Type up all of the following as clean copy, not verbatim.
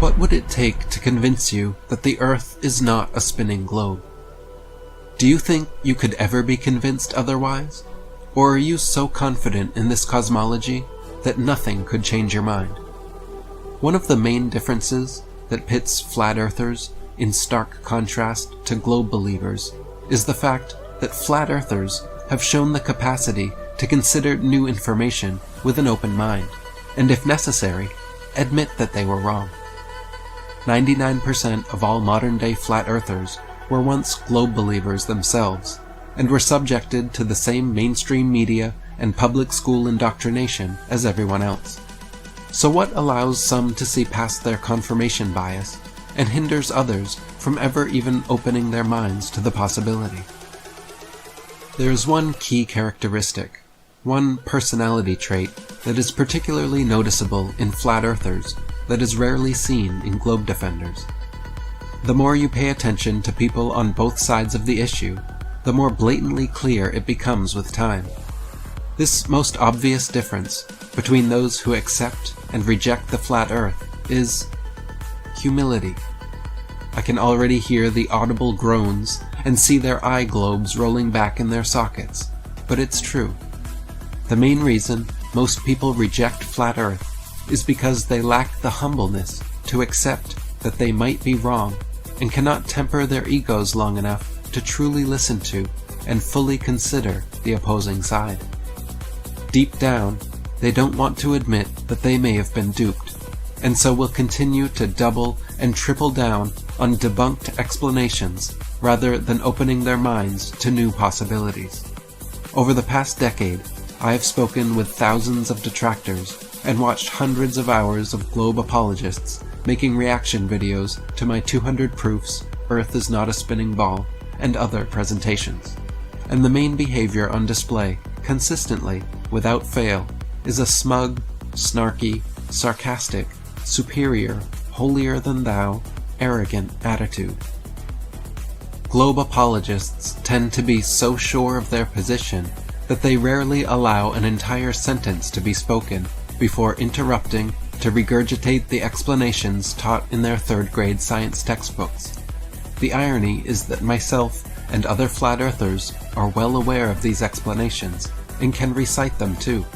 What would it take to convince you that the Earth is not a spinning globe? Do you think you could ever be convinced otherwise? Or are you so confident in this cosmology that nothing could change your mind? One of the main differences that pits flat earthers in stark contrast to globe believers is the fact that flat earthers have shown the capacity to consider new information with an open mind, and if necessary, admit that they were wrong. 99% of all modern-day flat earthers were once globe believers themselves, and were subjected to the same mainstream media and public school indoctrination as everyone else. So what allows some to see past their confirmation bias and hinders others from ever even opening their minds to the possibility? There is one key characteristic, one personality trait that is particularly noticeable in flat earthers that is rarely seen in globe defenders. The more you pay attention to people on both sides of the issue, the more blatantly clear it becomes with time. This most obvious difference between those who accept and reject the flat earth is humility. I can already hear the audible groans and see their eye globes rolling back in their sockets, but it's true. The main reason most people reject flat earth is because they lack the humbleness to accept that they might be wrong and cannot temper their egos long enough to truly listen to and fully consider the opposing side. Deep down, they don't want to admit that they may have been duped, and so will continue to double and triple down on debunked explanations rather than opening their minds to new possibilities. Over the past decade, I have spoken with thousands of detractors and watched hundreds of hours of globe apologists making reaction videos to my 200 proofs Earth is not a spinning ball and other presentations. And the main behavior on display, consistently, without fail, is a smug, snarky, sarcastic, superior, holier-than-thou, arrogant attitude. Globe apologists tend to be so sure of their position that they rarely allow an entire sentence to be spoken before interrupting to regurgitate the explanations taught in their third-grade science textbooks. The irony is that myself and other flat earthers are well aware of these explanations and can recite them too.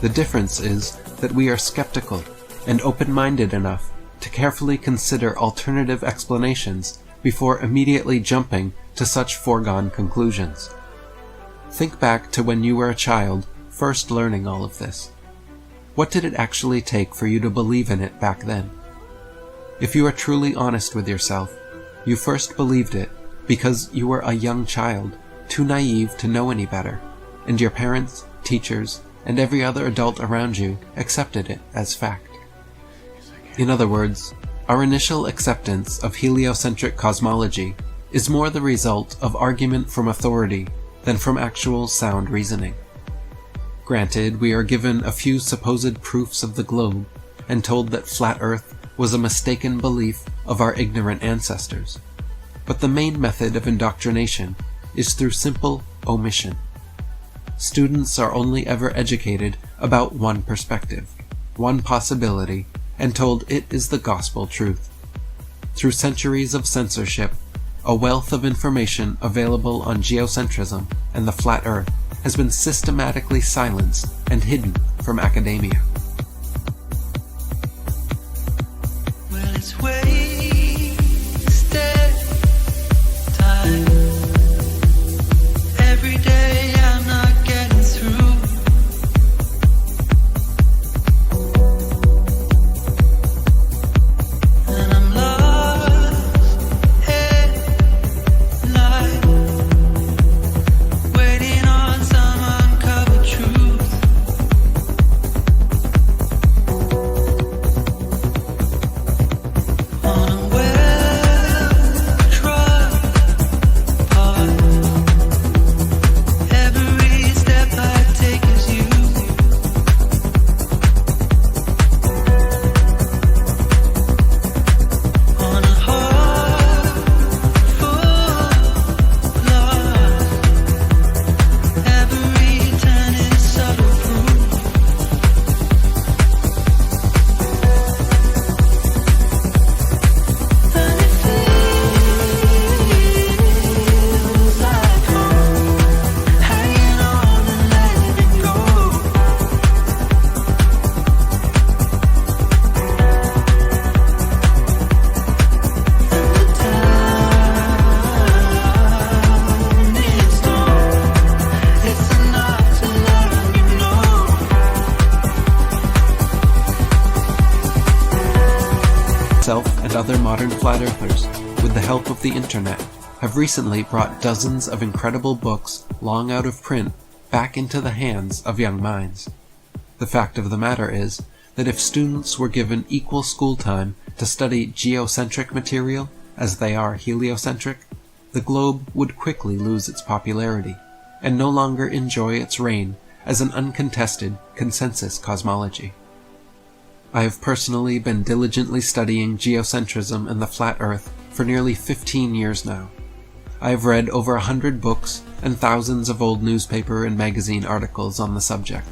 The difference is that we are skeptical and open-minded enough to carefully consider alternative explanations before immediately jumping to such foregone conclusions. Think back to when you were a child first learning all of this. What did it actually take for you to believe in it back then? If you are truly honest with yourself, you first believed it because you were a young child, too naive to know any better, and your parents, teachers, and every other adult around you accepted it as fact. In other words, our initial acceptance of heliocentric cosmology is more the result of argument from authority than from actual sound reasoning. Granted, we are given a few supposed proofs of the globe and told that flat Earth was a mistaken belief of our ignorant ancestors. But the main method of indoctrination is through simple omission. Students are only ever educated about one perspective, one possibility, and told it is the gospel truth. Through centuries of censorship, a wealth of information available on geocentrism and the flat Earth has been systematically silenced and hidden from academia. Well, it's wasted time. Every day I'm not getting through. And I'm lost in life, waiting on some uncovered truth. other modern flat earthers, with the help of the internet, have recently brought dozens of incredible books long out of print back into the hands of young minds. The fact of the matter is that if students were given equal school time to study geocentric material as they are heliocentric, the globe would quickly lose its popularity and no longer enjoy its reign as an uncontested consensus cosmology. I have personally been diligently studying geocentrism and the flat Earth for nearly 15 years now. I have read over 100 books and thousands of old newspaper and magazine articles on the subject.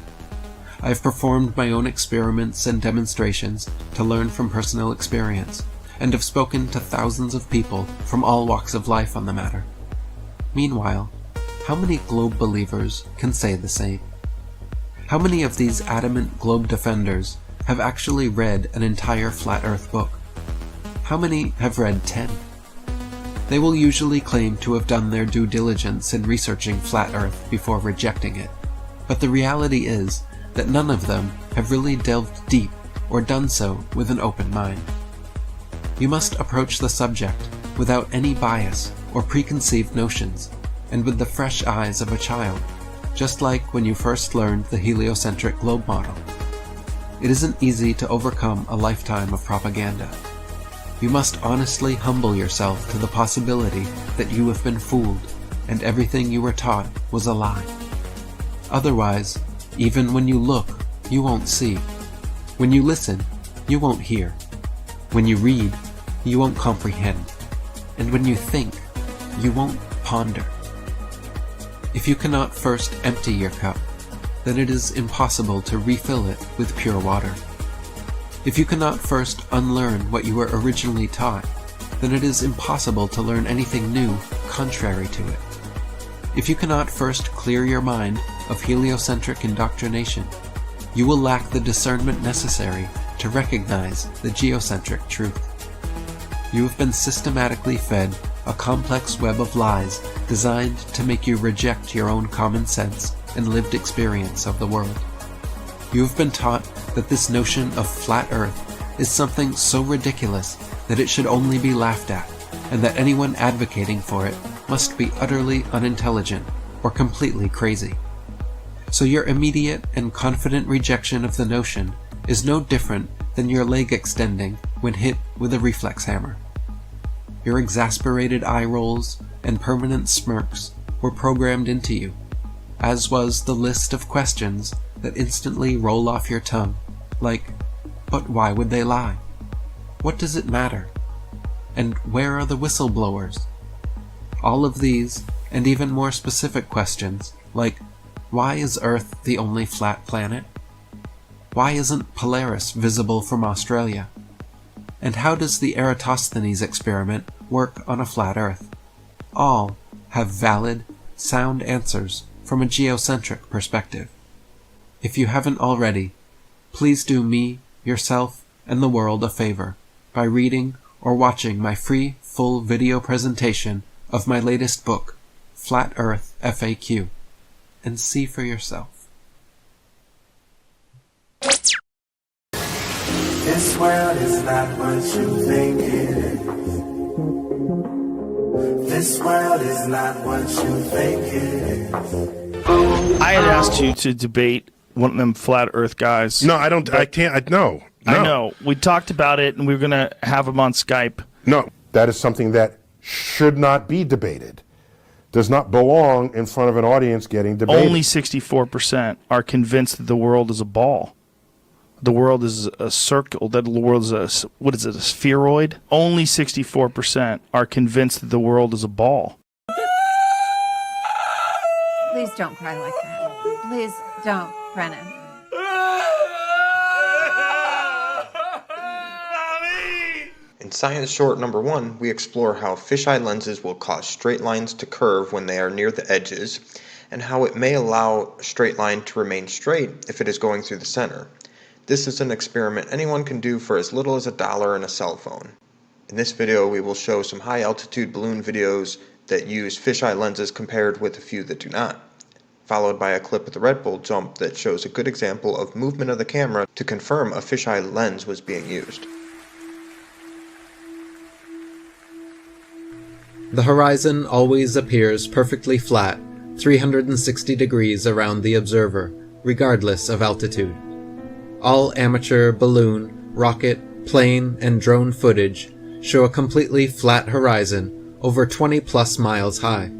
I have performed my own experiments and demonstrations to learn from personal experience, and have spoken to thousands of people from all walks of life on the matter. Meanwhile, how many globe believers can say the same? How many of these adamant globe defenders have actually read an entire flat Earth book? How many have read 10? They will usually claim to have done their due diligence in researching flat Earth before rejecting it, but the reality is that none of them have really delved deep or done so with an open mind. You must approach the subject without any bias or preconceived notions, and with the fresh eyes of a child, just like when you first learned the heliocentric globe model. It isn't easy to overcome a lifetime of propaganda. You must honestly humble yourself to the possibility that you have been fooled, and everything you were taught was a lie. Otherwise, even when you look, you won't see. When you listen, you won't hear. When you read, you won't comprehend. And when you think, you won't ponder. If you cannot first empty your cup, then it is impossible to refill it with pure water. If you cannot first unlearn what you were originally taught, then it is impossible to learn anything new contrary to it. If you cannot first clear your mind of heliocentric indoctrination, you will lack the discernment necessary to recognize the geocentric truth. You have been systematically fed a complex web of lies designed to make you reject your own common sense and lived experience of the world. You have been taught that this notion of flat Earth is something so ridiculous that it should only be laughed at, and that anyone advocating for it must be utterly unintelligent or completely crazy. So your immediate and confident rejection of the notion is no different than your leg extending when hit with a reflex hammer. Your exasperated eye rolls and permanent smirks were programmed into you, as was the list of questions that instantly roll off your tongue, like, but why would they lie? What does it matter? And where are the whistleblowers? All of these, and even more specific questions, like, why is Earth the only flat planet? Why isn't Polaris visible from Australia? And how does the Eratosthenes experiment work on a flat Earth? All have valid, sound answers from a geocentric perspective. If you haven't already, please do me, yourself, and the world a favor by reading or watching my free, full video presentation of my latest book, Flat Earth FAQ, and see for yourself. This world is not what you think it is. This world is not what you think it is. I had asked you to debate one of them flat Earth guys. No, I don't. I can't. No. I know. We talked about it, and we were going to have him on Skype. No, that is something that should not be debated. Does not belong in front of an audience getting debated. Only 64% are convinced that the world is a ball. The world is a circle, that the world is a, what is it, a spheroid? Only 64% are convinced that the world is a ball. Please don't cry like that. Please don't, Brennan. In Science Short number 1, we explore how fisheye lenses will cause straight lines to curve when they are near the edges, and how it may allow a straight line to remain straight if it is going through the center. This is an experiment anyone can do for as little as $1 in a cell phone. In this video, we will show some high-altitude balloon videos that use fisheye lenses compared with a few that do not, followed by a clip of the Red Bull jump that shows a good example of movement of the camera to confirm a fisheye lens was being used. The horizon always appears perfectly flat, 360 degrees around the observer, regardless of altitude. All amateur balloon, rocket, plane, and drone footage show a completely flat horizon over 20 plus miles high.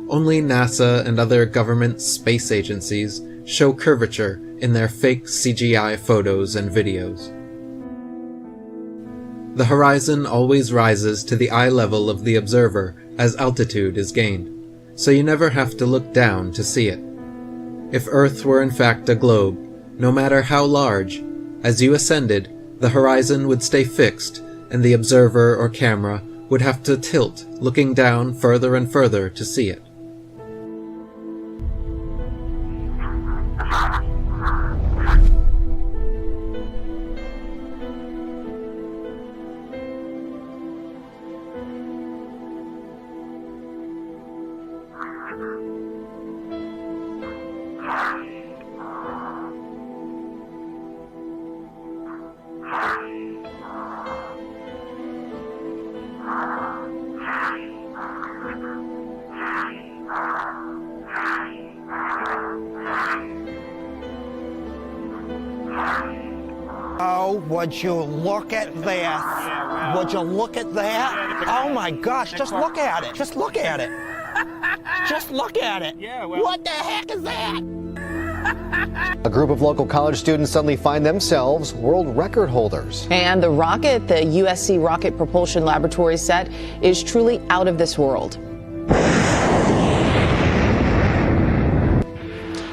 Only NASA and other government space agencies show curvature in their fake CGI photos and videos. The horizon always rises to the eye level of the observer as altitude is gained, so you never have to look down to see it. If Earth were in fact a globe, no matter how large, as you ascended, the horizon would stay fixed, and the observer or camera would have to tilt, looking down further and further to see it. Oh, would you look at that? Would you look at that? Oh my gosh, just look at it. Just look at it. Just look at it. What the heck is that? A group of local college students suddenly find themselves world record holders. And the rocket the USC Rocket Propulsion Laboratory set is truly out of this world.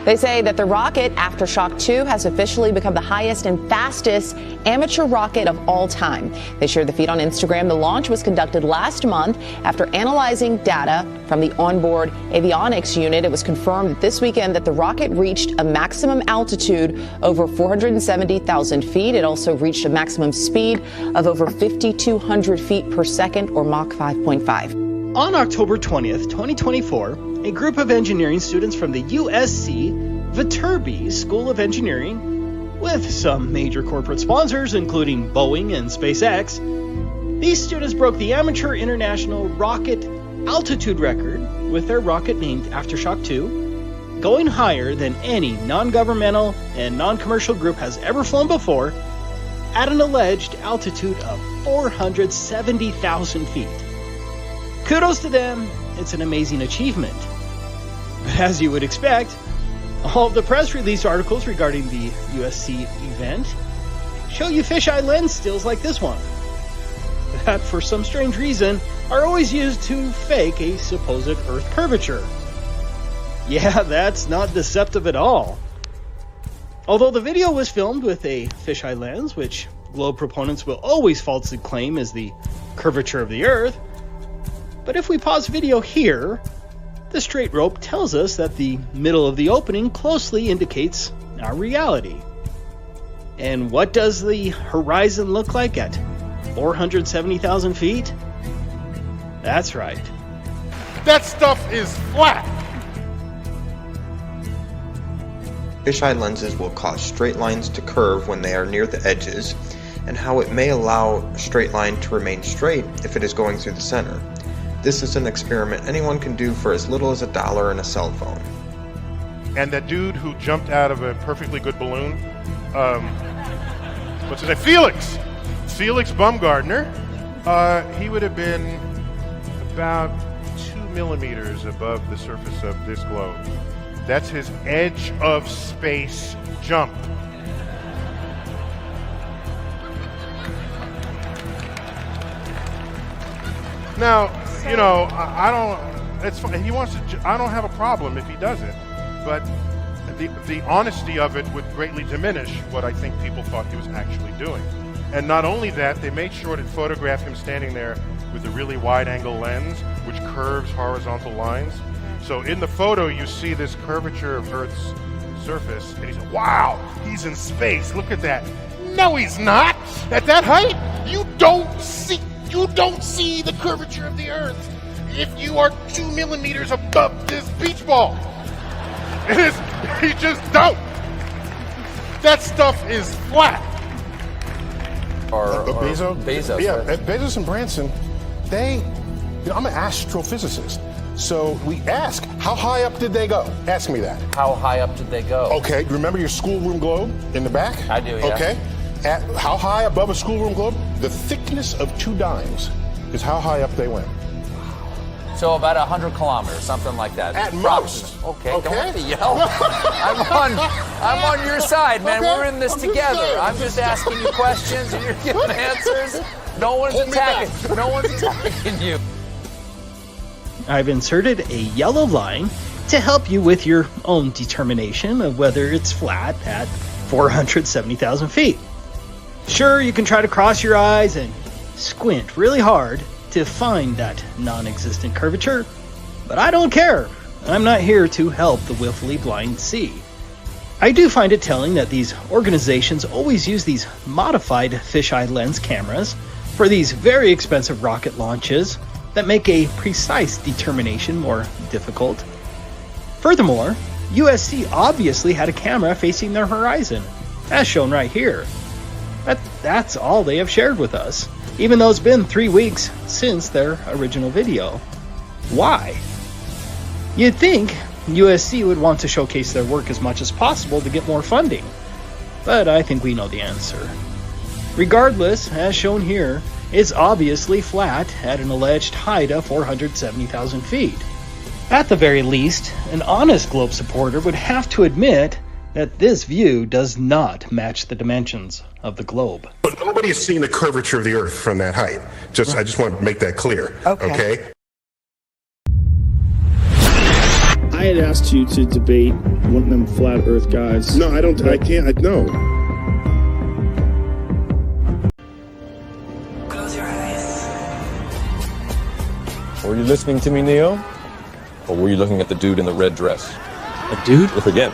They say that the rocket, Aftershock 2, has officially become the highest and fastest amateur rocket of all time. They shared the feed on Instagram. The launch was conducted last month after analyzing data from the onboard avionics unit. It was confirmed this weekend that the rocket reached a maximum altitude over 470,000 feet. It also reached a maximum speed of over 5,200 feet per second, or Mach 5.5. On October 20th, 2024, a group of engineering students from the USC Viterbi School of Engineering, with some major corporate sponsors including Boeing and SpaceX, these students broke the amateur international rocket altitude record with their rocket named Aftershock 2, going higher than any non-governmental and non-commercial group has ever flown before, at an alleged altitude of 470,000 feet. Kudos to them, it's an amazing achievement. But as you would expect, all of the press release articles regarding the USC event show you fisheye lens stills like this one, that for some strange reason are always used to fake a supposed Earth curvature. Yeah, that's not deceptive at all. Although the video was filmed with a fisheye lens, which globe proponents will always falsely claim is the curvature of the Earth, but if we pause video here, the straight rope tells us that the middle of the opening closely indicates our reality. And what does the horizon look like at 470,000 feet? That's right. That stuff is flat. Fisheye lenses will cause straight lines to curve when they are near the edges, and how it may allow a straight line to remain straight if it is going through the center. This is an experiment anyone can do for as little as $1 and a cell phone. And that dude who jumped out of a perfectly good balloon, what's his name? Felix Baumgartner. He would have been about 2 millimeters above the surface of this globe. That's his edge of space jump. Now, you know, I don't. It's fine. He wants to. I don't have a problem if he does it, but the honesty of it would greatly diminish what I think people thought he was actually doing. And not only that, they made sure to photograph him standing there with a really wide-angle lens, which curves horizontal lines. So in the photo, you see this curvature of Earth's surface, and he's like, "Wow, he's in space. Look at that." No, he's not. At that height, you don't see the curvature of the Earth if you are 2 millimeters above this beach ball. You just don't. That stuff is flat. Bezos? Yeah, Bezos and Branson, they I'm an astrophysicist. So we ask, how high up did they go? Ask me that. How high up did they go? Okay, remember your schoolroom globe in the back? I do, yeah. Okay. At how high above a schoolroom globe? The thickness of 2 dimes is how high up they went. So about 100 kilometers, something like that. At most. Okay, don't have to yell. I'm on your side, man. Okay. We're in this together. I'm just asking you questions and you're giving answers. No one's attacking. No one's attacking you. I've inserted a yellow line to help you with your own determination of whether it's flat at 470,000 feet. Sure, you can try to cross your eyes and squint really hard to find that non-existent curvature, but I don't care. I'm not here to help the willfully blind see. I do find it telling that these organizations always use these modified fisheye lens cameras for these very expensive rocket launches that make a precise determination more difficult. Furthermore, USC obviously had a camera facing their horizon, as shown right here. That's all they have shared with us, even though it's been 3 weeks since their original video. Why? You'd think USC would want to showcase their work as much as possible to get more funding, but I think we know the answer. Regardless, as shown here, it's obviously flat at an alleged height of 470,000 feet. At the very least, an honest globe supporter would have to admit that this view does not match the dimensions of the globe. But nobody has seen the curvature of the Earth from that height. I just want to make that clear. Okay? I had asked you to debate one of them flat Earth guys. No, I can't. No. Close your eyes. Were you listening to me, Neo? Or were you looking at the dude in the red dress? A dude? Look again.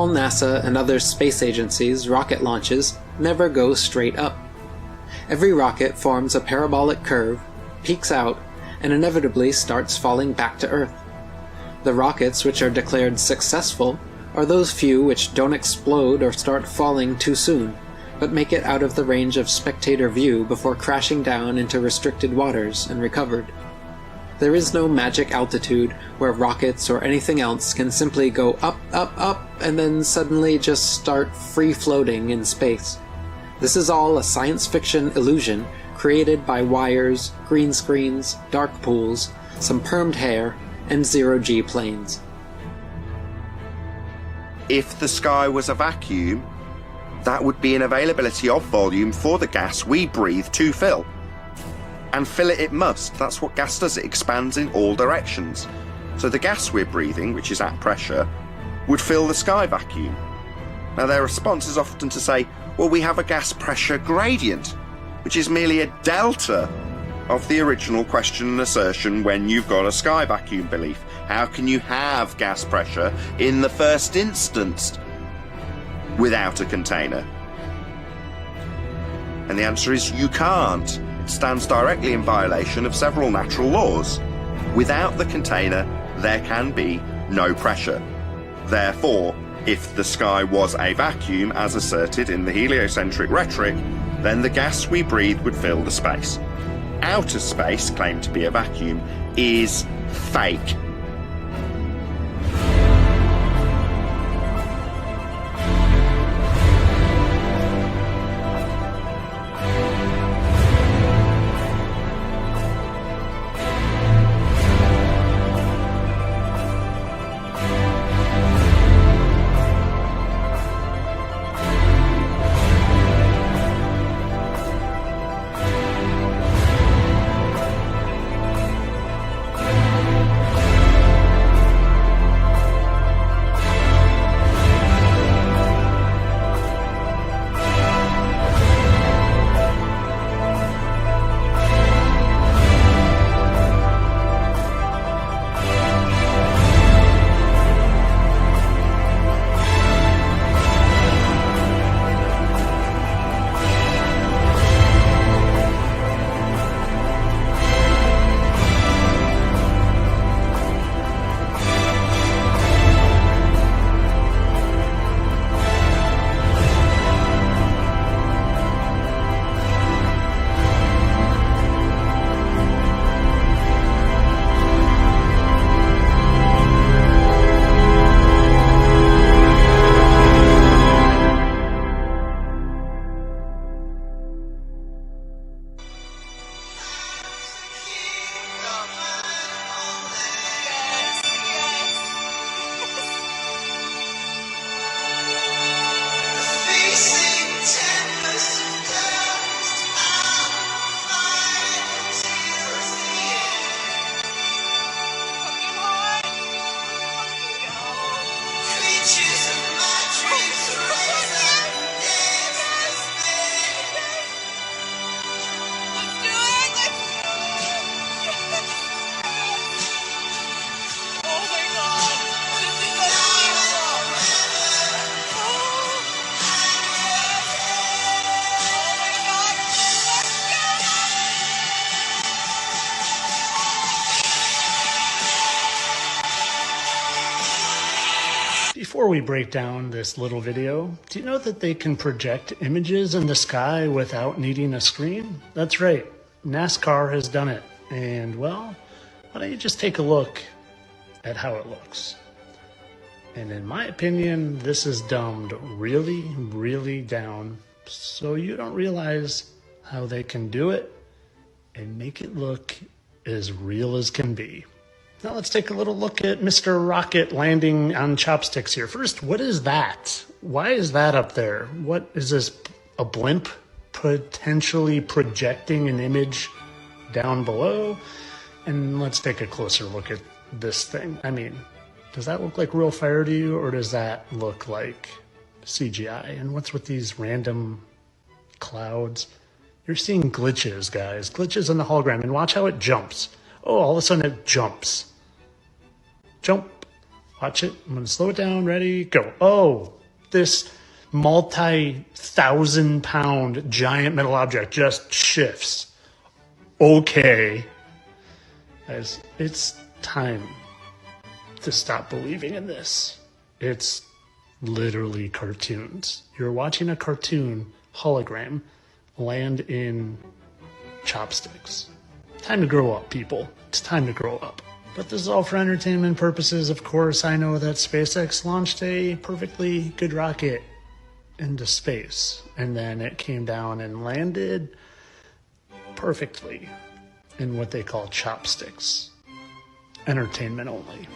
all NASA and other space agencies' rocket launches never go straight up. Every rocket forms a parabolic curve, peaks out, and inevitably starts falling back to Earth. The rockets which are declared successful are those few which don't explode or start falling too soon, but make it out of the range of spectator view before crashing down into restricted waters and recovered. There is no magic altitude where rockets or anything else can simply go up, up, up, and then suddenly just start free-floating in space. This is all a science fiction illusion created by wires, green screens, dark pools, some permed hair, and zero-G planes. If the sky was a vacuum, that would be an availability of volume for the gas we breathe to fill. And fill it must. That's what gas does. It expands in all directions. So the gas we're breathing, which is at pressure, would fill the sky vacuum. Now their response is often to say, well, we have a gas pressure gradient, which is merely a delta of the original question and assertion when you've got a sky vacuum belief. How can you have gas pressure in the first instance without a container? And the answer is you can't. It stands directly in violation of several natural laws. Without the container, there can be no pressure. Therefore, if the sky was a vacuum, as asserted in the heliocentric rhetoric, then the gas we breathe would fill the space. Outer space, claimed to be a vacuum, is fake. Before we break down this little video, do you know that they can project images in the sky without needing a screen? That's right, NASCAR has done it. And well, why don't you just take a look at how it looks? And in my opinion, this is dumbed really, really down so you don't realize how they can do it and make it look as real as can be. Now let's take a little look at Mr. Rocket landing on chopsticks here. First, what is that? Why is that up there? What is this, a blimp potentially projecting an image down below? And let's take a closer look at this thing. I mean, does that look like real fire to you, or does that look like CGI? And what's with these random clouds? You're seeing glitches, guys. Glitches in the hologram. And watch how it jumps. Oh, all of a sudden it jumps. Jump. Watch it. I'm going to slow it down. Ready? Go. Oh, this multi-1,000-pound giant metal object just shifts. Okay. Guys, it's time to stop believing in this. It's literally cartoons. You're watching a cartoon hologram land in chopsticks. Time to grow up, people. It's time to grow up. But this is all for entertainment purposes. Of course, I know that SpaceX launched a perfectly good rocket into space, and then it came down and landed perfectly in what they call chopsticks. Entertainment only.